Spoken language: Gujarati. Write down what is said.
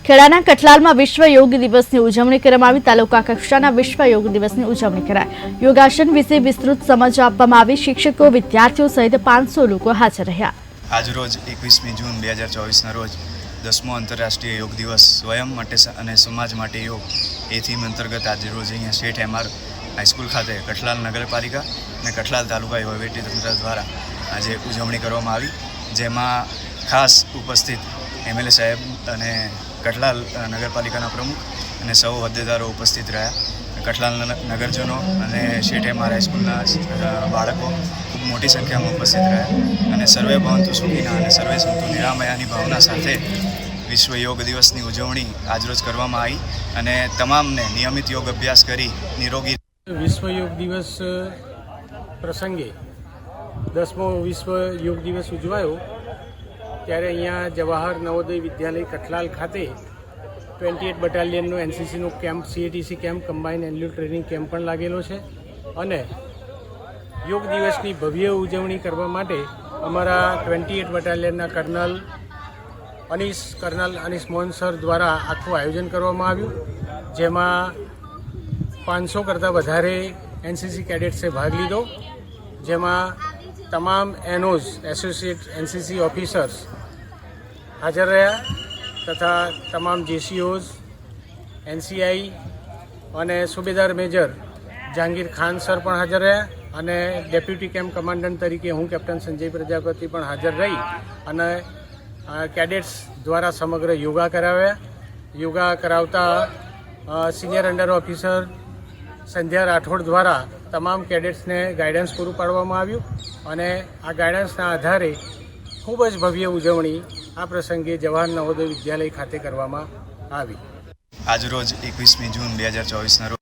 ખેડાના કઠલાલમાં વિશ્વ યોગ દિવસની ઉજવણી કરવામાં આવી। તાલુકા કક્ષાના વિશ્વ યોગ દિવસની ઉજવણી કરાઈ। યોગાસન વિશે વિસ્તૃત સમજ આપવામાં આવી। શિક્ષકો, વિદ્યાર્થીઓ સહિત 500 લોકો હાજર રહ્યા। આજરોજ 21મી જૂન 2024ના રોજ 10મો આંતરરાષ્ટ્રીય યોગ દિવસ સ્વયં માટે અને સમાજ માટે યોગ એ થીમ અંતર્ગત આજરોજ અહીંયા શેઠ એમઆર હાઈસ્કૂલ ખાતે કઠલાલ નગરપાલિકા અને કઠલાલ તાલુકા વહીવટીતંત્ર દ્વારા આજે ઉજવણી કરવામાં આવી, જેમાં ખાસ ઉપસ્થિત એમએલએ સાહેબ અને કઠલાલ નગરપાલિકાના પ્રમુખ અને સૌ હોદ્દેદારો ઉપસ્થિત રહ્યા। કઠલાલ નગરજનો અને શેઠ એમઆર હાઈસ્કૂલના બાળકો ખૂબ મોટી સંખ્યામાં ઉપસ્થિત રહ્યા અને સર્વે ભવંતુ સુખીના અને સર્વે સંતુ નિરામયાની ભાવના સાથે વિશ્વ યોગ દિવસની ઉજવણી આજરોજ કરવામાં આવી અને તમામને નિયમિત યોગ અભ્યાસ કરી નિરોગી। વિશ્વ યોગ દિવસ પ્રસંગે 10મો વિશ્વ યોગ દિવસ ઉજવાયો ત્યારે અહીંયા જવાહર નવોદય વિદ્યાલય કઠલાલ ખાતે 28 બટાલિયનનો એનસીસીનો camp, CATC camp, combine annual training camp પણ લાગેલો છે અને યોગ દિવસની ભવ્ય ઉજવણી કરવા માટે અમારા 28 બટાલિયનના કર્નલ અનીસ મોહન સર દ્વારા આખું આયોજન કરવામાં આવ્યું, જેમાં 500 કરતાં વધારે એનસીસી કેડેટ્સે ભાગ લીધો, જેમાં તમામ એનઓઝ, એસોસિએટ એનસીસી ઓફિસર્સ હાજર રહ્યા તથા તમામ જેસીઓઝ, એનસીઆઈ અને સુબેદાર મેજર જહાંગીર ખાન સર પણ હાજર રહ્યા અને ડેપ્યુટી કેમ્પ કમાન્ડન્ટ તરીકે હું કેપ્ટન સંજય પ્રજાપતિ પણ હાજર રહી અને કેડેટ્સ દ્વારા સમગ્ર યોગા કરાવ્યા। યોગા કરાવતા સિનિયર અંડર ઓફિસર સંધ્યા રાઠોડ દ્વારા તમામ કેડેટ્સને ગાઈડન્સ પૂરું પાડવામાં આવ્યું અને આ ગાઈડન્સના આધારે ખૂબ જ ભવ્ય ઉજવણી આ પ્રસંગે જવાહર નવોદય વિદ્યાલય ખાતે કરવામાં આવી। આજરોજ 21મી જૂન 2024ના રોજ